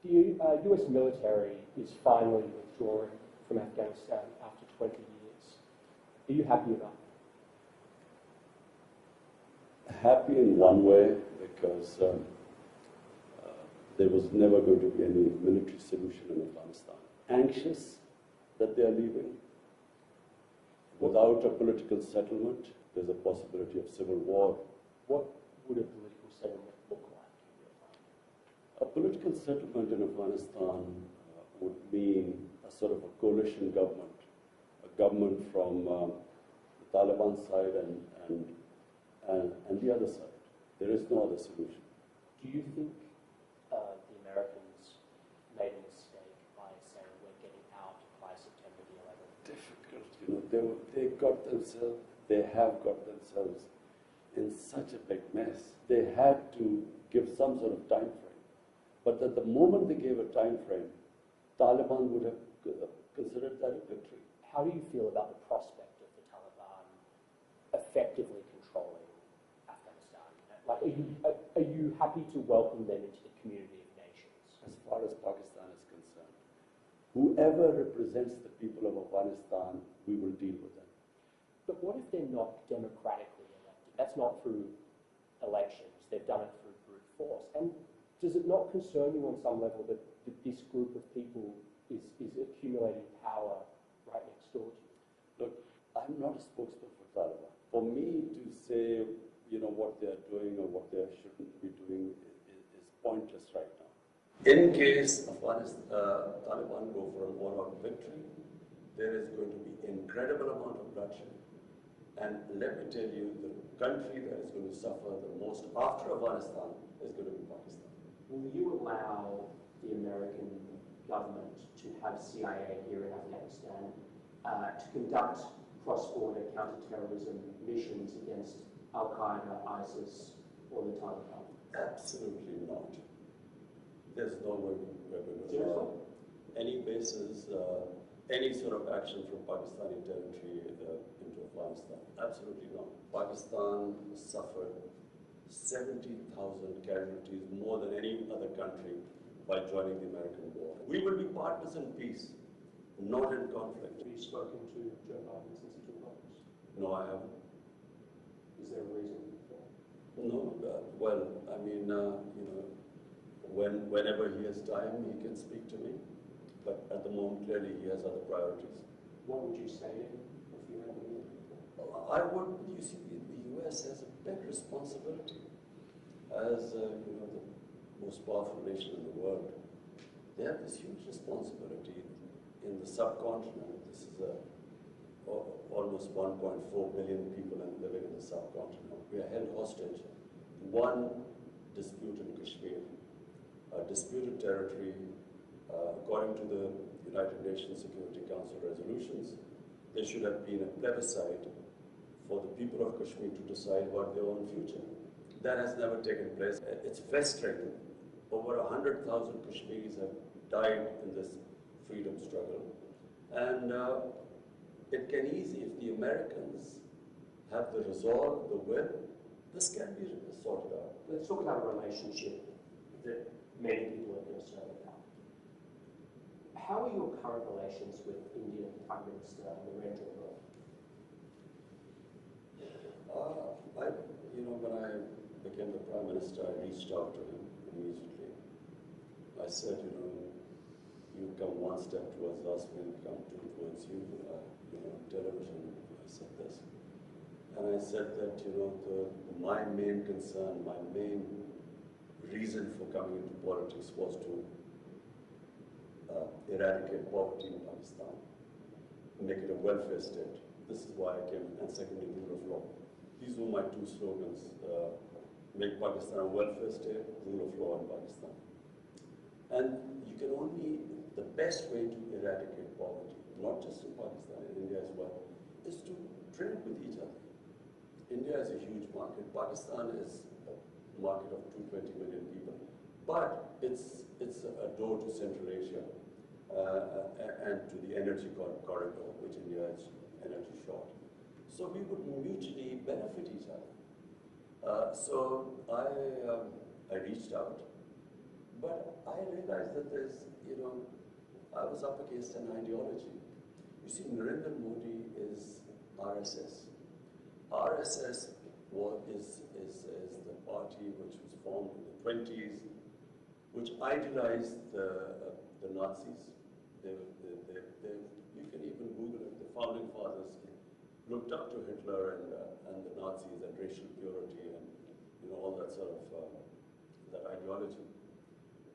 The US military is finally withdrawing from Afghanistan after 20 years. Are you happy about that? Happy in one way, because there was never going to be any military solution in Afghanistan. Anxious that they are leaving. Without a political settlement, there's a possibility of civil war. What would a political settlement look like? A political settlement in Afghanistan would mean a sort of a coalition government, a government from the Taliban side and the other side. There is no other solution. Do you think the Americans made a mistake by saying we're getting out by September the 11th? Difficult, they have got themselves in such a big mess. They had to give some sort of time frame. But at the moment they gave a time frame, Taliban would have considered that a victory. How do you feel about the prospect of the Taliban effectively controlling Afghanistan? Like, are you happy to welcome them into the community of nations? As far as Pakistan is concerned, whoever represents the people of Afghanistan, we will deal with them. But what if they're not democratically elected? That's not through elections. They've done it through brute force. And does it not concern you on some level that this group of people is accumulating power right next door to you? Look, I'm not a spokesman for Taliban. For me to say, what they're doing or what they shouldn't be doing is pointless right now. In case Taliban go for an all-out victory, there is going to be incredible amount of bloodshed. And let me tell you, the country that is going to suffer the most after Afghanistan is going to be Pakistan. Will you allow the American government to have CIA here in Afghanistan to conduct cross-border counter-terrorism missions against Al-Qaeda, ISIS, or the Taliban? Absolutely not. There's no way we're going to allow any bases, any sort of action from Pakistani territory into Afghanistan. Absolutely not. Pakistan suffered 70,000 casualties, more than any other country, by joining the American war. We will be partners in peace, not in conflict. Have you spoken to Joe Biden since he took office? No, I haven't. Is there a reason for that? No, whenever he has time, he can speak to me. But at the moment, clearly, he has other priorities. What would you say to him if you had the meeting? You see, the U.S. has a big responsibility as the most powerful nation in the world. They have this huge responsibility in the subcontinent. This is almost 1.4 billion people living in the subcontinent. We are held hostage. One dispute in Kashmir, a disputed territory, according to the United Nations Security Council resolutions, there should have been a plebiscite for the people of Kashmir to decide about their own future. That has never taken place. It's frustrating. Over 100,000 Kashmiris have died in this freedom struggle. And it can easily, if the Americans have the resolve, the will, this can be sorted out. Let's talk about a relationship that many people are concerned about. How are your current relations with Indian Prime Minister Narendra Modi? When I became the Prime Minister, I reached out to him immediately. I said, you come one step towards us, we'll come two towards you. Television, I said this. And I said that, my main concern, my main reason for coming into politics was to eradicate poverty in Pakistan, make it a welfare state. This is why I came, and secondly, rule of law. These were my two slogans, make Pakistan a welfare state, rule of law in Pakistan. And you can only, the best way to eradicate poverty, not just in Pakistan, in India as well, is to trade with each other. India is a huge market. Pakistan is a market of 220 million people. But it's a door to Central Asia and to the energy corridor, which India is energy short. So we would mutually benefit each other. So I reached out. But I realized that there's, I was up against an ideology. You see, Narendra Modi is RSS. RSS is the party which was formed in the 20s, which idealized the Nazis. You can even Google it. The founding fathers looked up to Hitler and the Nazis and racial purity and all that sort of that ideology.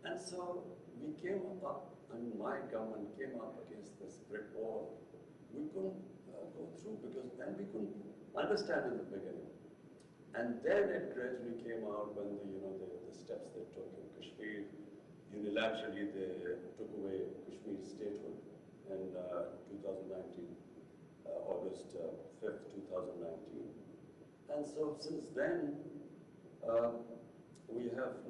And so we came up, my government came up against this brick wall. We couldn't go through and we couldn't understand in the beginning. And then it gradually came out when the steps they took in Kashmir. Unilaterally, they took away Kashmir statehood in 2019, August 5th, 2019. And so since then, we have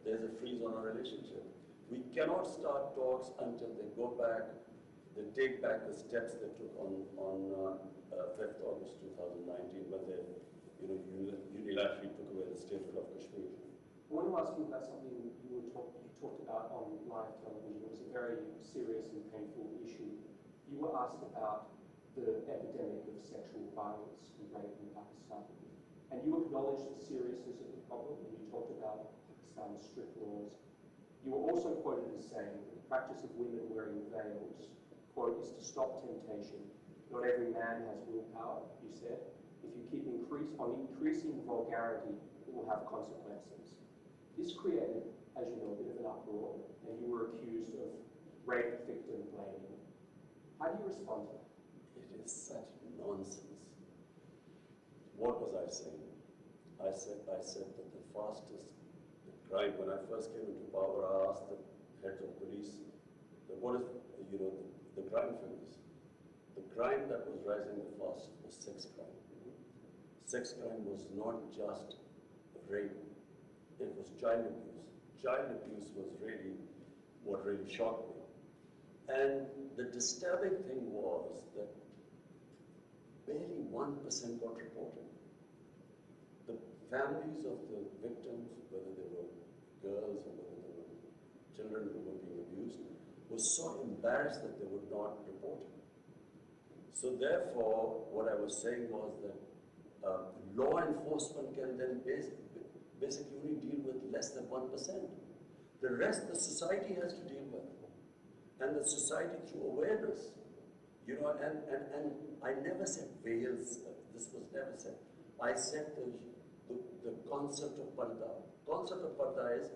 there's a freeze on our relationship. We cannot start talks until they go back, they take back the steps they took on 5th August 2019 when they unilaterally took away the statehood of Kashmir. I want to ask you about something you talked about on live television. It was a very serious and painful issue. You were asked about the epidemic of sexual violence and rape in Pakistan. And you acknowledged the seriousness of the problem, and you talked about Pakistan's strict laws. You were also quoted as saying that the practice of women wearing veils, quote, is to stop temptation. Not every man has willpower, you said. If you keep increasing vulgarity, it will have consequences. This created, as you know, a bit of an uproar, and you were accused of rape victim blaming. How do you respond to that? It is such nonsense. What was I saying? I said that the fastest crime, when I first came into power, I asked the heads of police, what is, the crime figures. The crime that was rising the fastest was sex crime. Sex crime was not just rape, it was child abuse. Child abuse was really what really shocked me. And the disturbing thing was that barely 1% got reported. The families of the victims, whether they were girls or whether they were children who were being abused, were so embarrassed that they would not report it. So therefore, what I was saying was that law enforcement can then basically only deal with less than 1%. The rest the society has to deal with. And the society through awareness. And I never said veils, this was never said. I said the concept of parda. Concept of parda is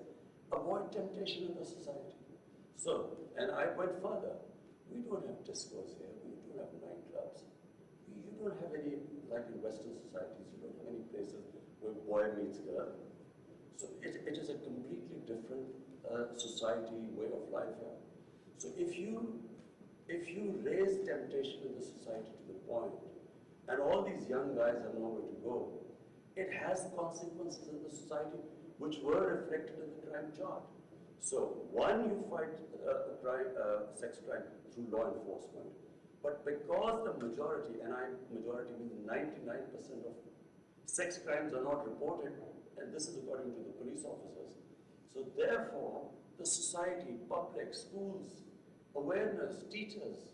avoid temptation in the society. So, and I went further. We don't have discos here, we don't have nightclubs. You don't have any, like in Western societies, you don't have any places where boy meets girl. So it is a completely different society, way of life here. So if you raise temptation in the society to the point, and all these young guys have nowhere to go, it has consequences in the society which were reflected in the crime chart. So one, you fight sex crime through law enforcement, but because the majority, and majority means 99% of sex crimes are not reported, and this is according to the police officers. So therefore, the society, public, schools, awareness, teachers,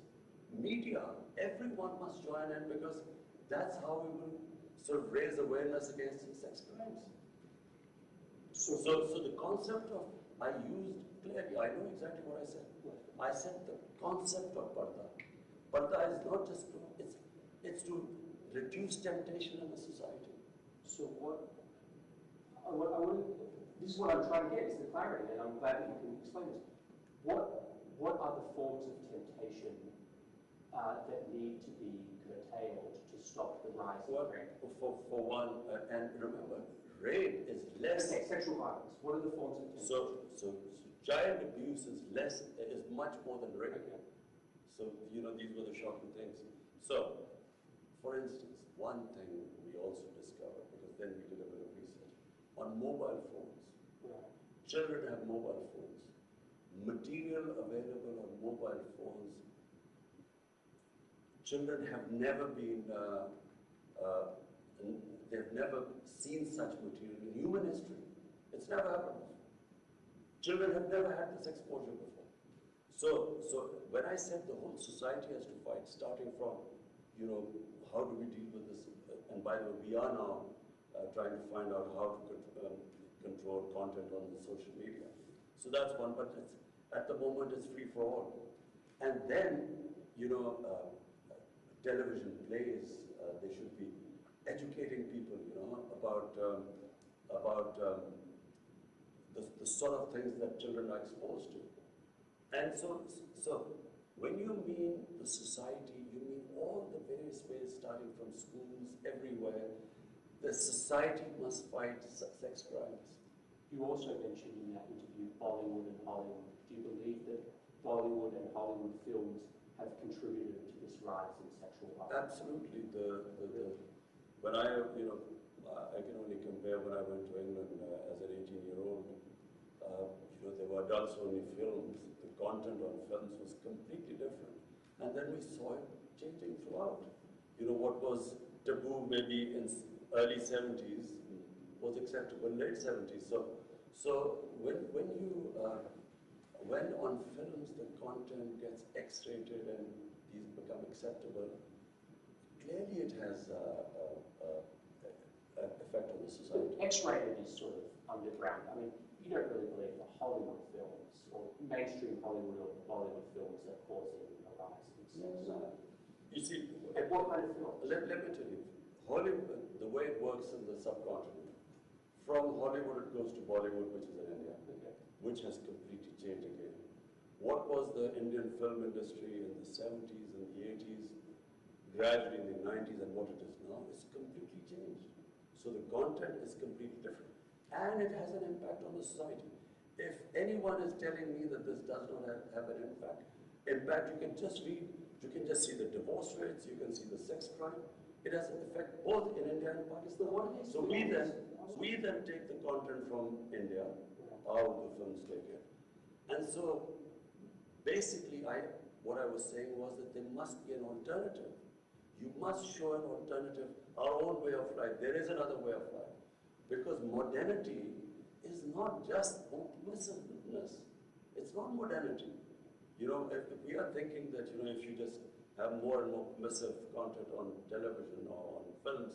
media, everyone must join in because that's how we will sort of raise awareness against sex crimes. So the concept of, I used clearly, I know exactly what I said. I said the concept of parda. Parda is not just, it's to reduce temptation in the society. So this is what I'm trying to get, is the clarity, and I'm glad that you can explain this. What are the forms of temptation that need to be curtailed to stop the rise of rape? For one, and remember, rape is less... Okay, sexual violence. What are the forms of temptation? So child abuse is much more than rape. Okay. So, these were the shocking things. So, for instance, one thing we also discovered, because then we did a bit of research, on mobile phones. Right. Children have mobile phones. Material available on mobile phones. Children have never been, they've never seen such material in human history. It's never happened. Children have never had this exposure before. So when I said the whole society has to fight, starting from, you know, how do we deal with this? And by the way, we are now trying to find out how to control content on the social media. So that's one, but at the moment it's free for all. And then, you know, television plays, they should be educating people, you know, about the sort of things that children are exposed to. And so when you mean the society, you mean all the various ways, starting from schools, everywhere. The society must fight sex crimes. You also mentioned in that interview Bollywood and Hollywood. Do you believe that Bollywood and Hollywood films have contributed to this rise in sexual violence? Absolutely. When I, you know, I can only compare when I went to England as an 18-year-old. You know, there were adults-only films. The content on films was completely different. And then we saw it changing throughout. You know, what was taboo maybe in early 70s was acceptable in late 70s. So when on films the content gets X-rated and these become acceptable, clearly it has an effect on the society. X-rated is sort of underground. I mean, you don't really believe that Hollywood films or mainstream Hollywood or Bollywood films are causing a rise in sex. You see, and what kind of films? Let me tell you, Hollywood, the way it works in the subcontinent, from Hollywood it goes to Bollywood, which is in India, which has completely changed again. What was the Indian film industry in the 70s and the 80s, gradually in the 90s, and what it is now, is completely changed. So the content is completely different. And it has an impact on the society. If anyone is telling me that this does not have an impact, you can just read, you can just see the divorce rates, you can see the sex crime. It has an effect both in India and Pakistan. So we then take the content from India, how the films take it. And so basically what I was saying was that there must be an alternative. You must show an alternative, our own way of life. There is another way of life. Because modernity is not just permissiveness. It's not modernity. You know, if we are thinking that, you know, if you just have more and more permissive content on television or on films,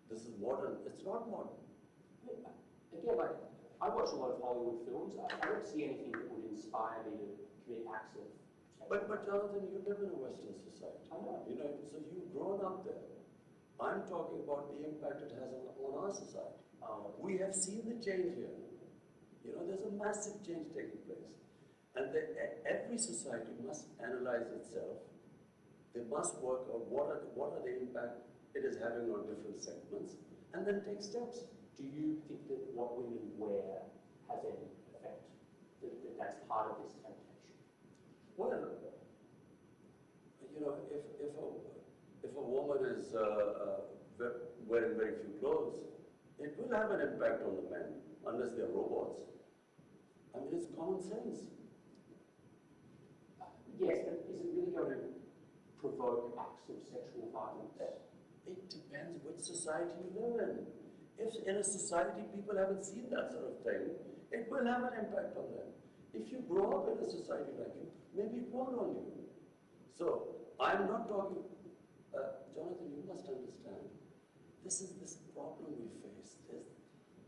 this is modern. It's not modern. Again, like, I watch a lot of Hollywood films. I don't see anything that would inspire me to commit acts of sexual But Jonathan, you live in a Western society. I know. You know, so you've grown up there. I'm talking about the impact it has on our society. We have seen the change here. You know, there's a massive change taking place. And every society must analyze itself. They must work on what are the impact it is having on different segments, and then take steps. Do you think that what women wear has any effect? That that's part of this temptation? Well, you know, if a woman is wearing very few clothes, it will have an impact on the men, unless they're robots. I mean, it's common sense. Yes, but is it really going to provoke acts of sexual violence? It depends which society you live in. If in a society people haven't seen that sort of thing, it will have an impact on them. If you grow up in a society like you, maybe it won't on you. So, I'm not talking, Jonathan, you must understand, this is this problem we face.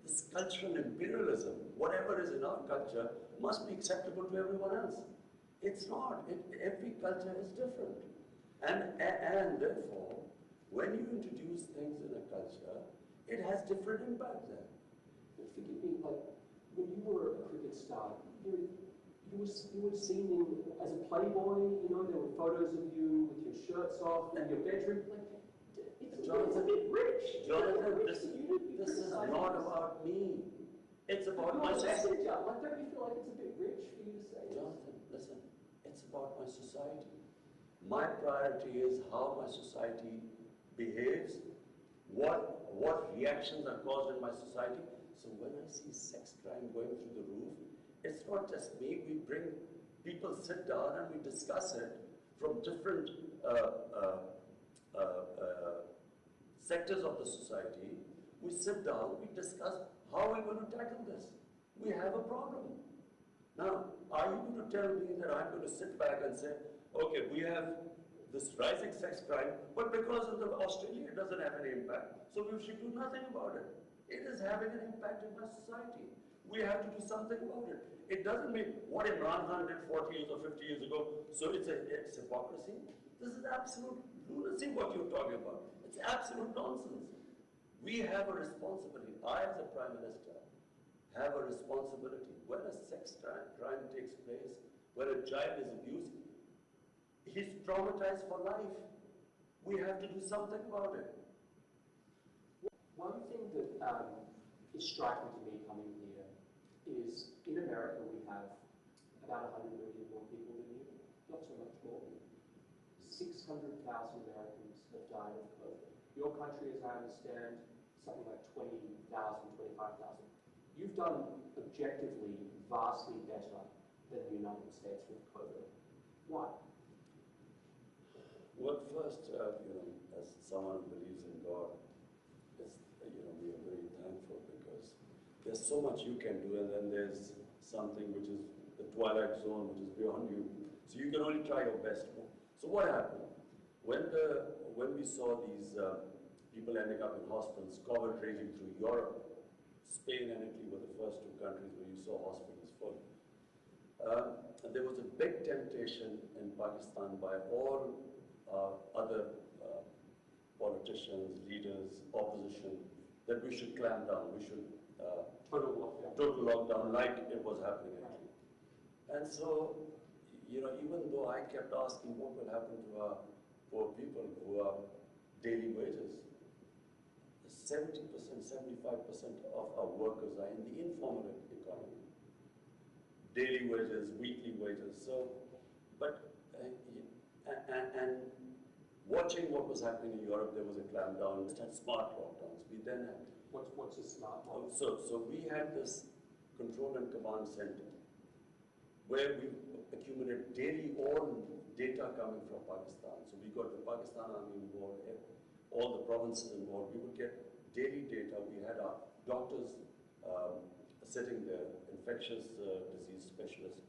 This cultural imperialism, whatever is in our culture, must be acceptable to everyone else. It's not. Every culture is different. And therefore, when you introduce things in a culture, it has different impact there. But forgive me, like, when you were a cricket star, you were seen as a playboy, you know, there were photos of you with your shirts off in your bedroom. Like, it's a bit rich. Jonathan, this is not about me. It's about my society. Like, don't you feel like it's a bit rich for you to say? Jonathan, listen, it's about my society. My priority is how my society behaves, what reactions are caused in my society. So when I see sex crime going through the roof, it's not just me. We bring people, sit down and we discuss it from different sectors of the society. We sit down, we discuss how we're going to tackle this. We have a problem. Now, are you going to tell me that I'm going to sit back and say, okay, we have this rising sex crime, but because of Australia, it doesn't have any impact, so we should do nothing about it. It is having an impact in my society. We have to do something about it. It doesn't mean what Imran did 40 years or 50 years ago, so it's hypocrisy. This is absolute lunacy what you're talking about. It's absolute nonsense. We have a responsibility. I, as a Prime Minister, have a responsibility. When a sex crime takes place, when a child is abused, he's traumatized for life. We have to do something about it. One thing that is striking to me coming here is in America we have about 100 million more people than you, not so much more. 600,000 Americans have died of COVID. Your country, as I understand, something like 20,000, 25,000. You've done objectively vastly better than the United States with COVID. Why? Well, first, as someone who believes in God, we are very thankful because there's so much you can do, and then there's something which is the twilight zone, which is beyond you. So you can only try your best. So what happened? When we saw these people ending up in hospitals, COVID raging through Europe, Spain and Italy were the first two countries where you saw hospitals full. There was a big temptation in Pakistan by all other politicians, leaders, opposition, that we should clamp down, we should total lockdown like it was happening actually. And so, even though I kept asking what will happen to our poor people who are daily wages, 70%, 75% of our workers are in the informal economy. Daily wages, weekly wages. So, and watching what was happening in Europe, there was a clampdown, smart lockdowns. We then had... What's a smart lockdown? So we had this control and command center where we accumulated daily all data coming from Pakistan. So we got the Pakistan Army involved, all the provinces involved. We would get daily data. We had our doctors sitting there, infectious disease specialists,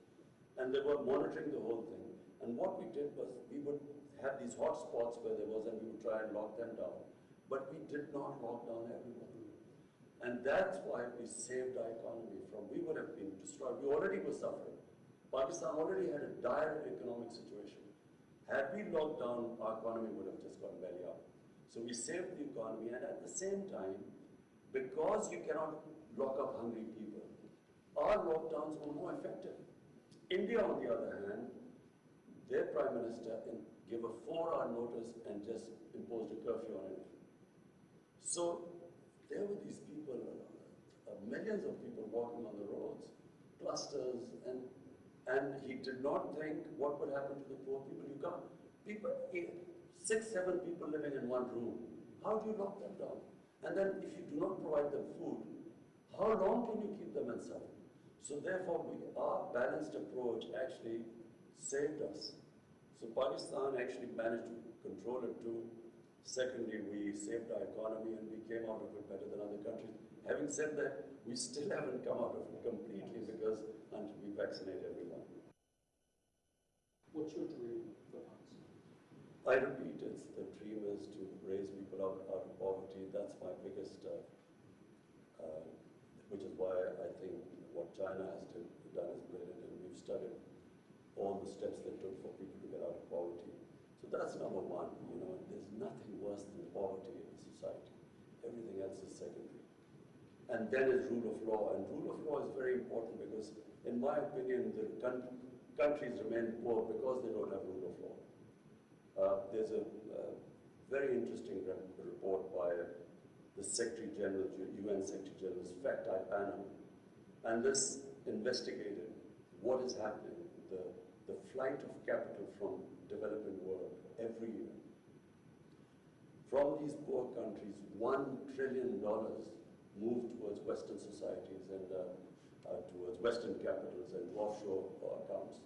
and they were monitoring the whole thing. And what we did was we would have these hot spots where there was, and we would try and lock them down. But we did not lock down everyone. And that's why we saved our economy from, we would have been destroyed. We already were suffering. Pakistan already had a dire economic situation. Had we locked down, our economy would have just gone belly up. So we saved the economy, and at the same time, because you cannot lock up hungry people, our lockdowns were more effective. India, on the other hand, their Prime Minister gave a 4-hour notice and just imposed a curfew on it. So there were these people, millions of people walking on the roads, clusters, and he did not think what would happen to the poor people. You can't, 6, 7 people living in one room, how do you lock them down? And then if you do not provide them food, how long can you keep them inside? So therefore, our balanced approach actually saved us. So Pakistan actually managed to control it too. Secondly, we saved our economy and we came out of it better than other countries. Having said that, we still haven't come out of it completely because until we vaccinate everyone. What's your dream for Pakistan? I repeat, the dream is to raise people out of poverty. That's my biggest, which is why I think what China has done is brilliant, and we've studied all the steps they took for people to get out of poverty. So that's number one. There's nothing worse than poverty in society. Everything else is secondary. And then is rule of law. And rule of law is very important because, in my opinion, the countries remain poor because they don't have rule of law. There's a very interesting report by the Secretary General, UN Secretary General's fact-type panel. And this investigated what is happening, the flight of capital from developing world every year. From these poor countries, $1 trillion moved towards Western societies and towards Western capitals and offshore accounts.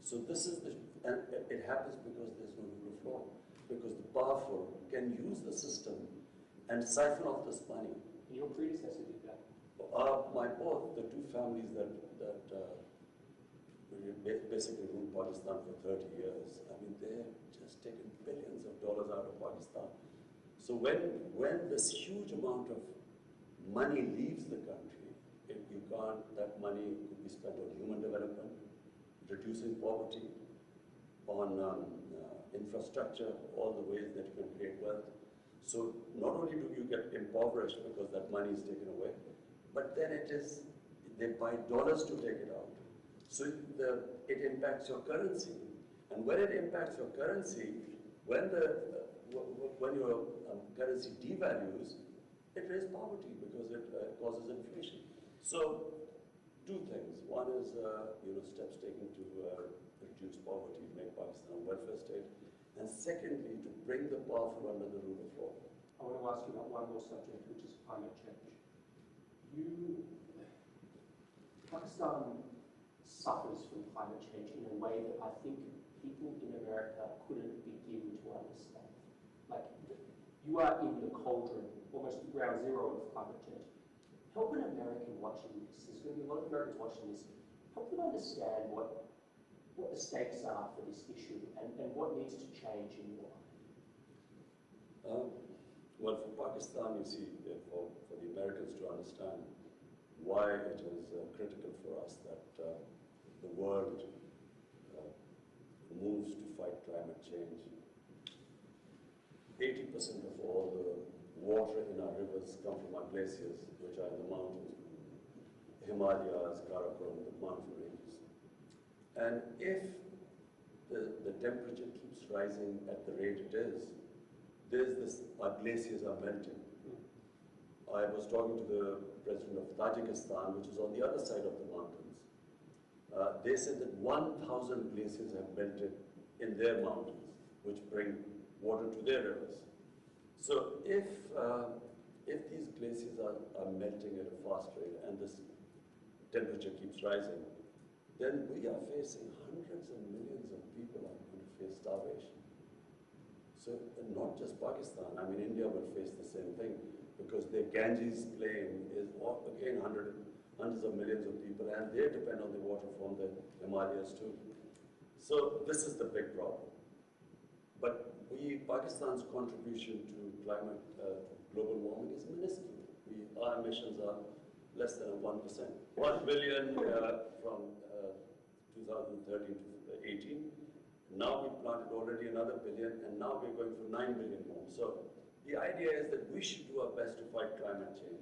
So this is and it happens because there's no rule of law, because the powerful can use the system and siphon off this money. Your predecessor did that. The two families that basically ruled Pakistan for 30 years. I mean, they're just taken billions of dollars out of Pakistan. So when this huge amount of money leaves the country, if you can't, that money could be spent on human development, reducing poverty, on infrastructure, all the ways that you can create wealth. So not only do you get impoverished because that money is taken away, but then they buy dollars to take it out. So it impacts your currency. And when it impacts your currency, when your currency devalues, it raises poverty because it causes inflation. So two things. One is steps taken to reduce poverty, make Pakistan a welfare state. And secondly, to bring the powerful under the rule of law. I want to ask you about one more subject, which is climate change. Pakistan suffers from climate change in a way that I think people in America couldn't begin to understand. Like, you are in the cauldron, almost ground zero of climate change. Help an American watching this, there's going to be a lot of Americans watching this, help them understand what the stakes are for this issue and what needs to change in your life. Well, for Pakistan, you see, for the Americans to understand why it is critical for us that the world moves to fight climate change. 80% of all the water in our rivers come from our glaciers, which are in the mountains, Himalayas, Karakoram, the mountain ranges. And if the temperature keeps rising at the rate it is, our glaciers are melting. I was talking to the president of Tajikistan, which is on the other side of the mountains. They said that 1,000 glaciers have melted in their mountains, which bring water to their rivers. So if these glaciers are melting at a fast rate and this temperature keeps rising, then we are facing hundreds of millions of people are going to face starvation. So not just Pakistan, I mean India will face the same thing because their Ganges plain is again hundreds of millions of people and they depend on the water from the Himalayas too. So this is the big problem. But Pakistan's contribution to climate, global warming is minuscule. Our emissions are less than 1%. 1 billion from 2013 to 18. Now we planted already another billion, and now we're going for 9 billion more. So the idea is that we should do our best to fight climate change.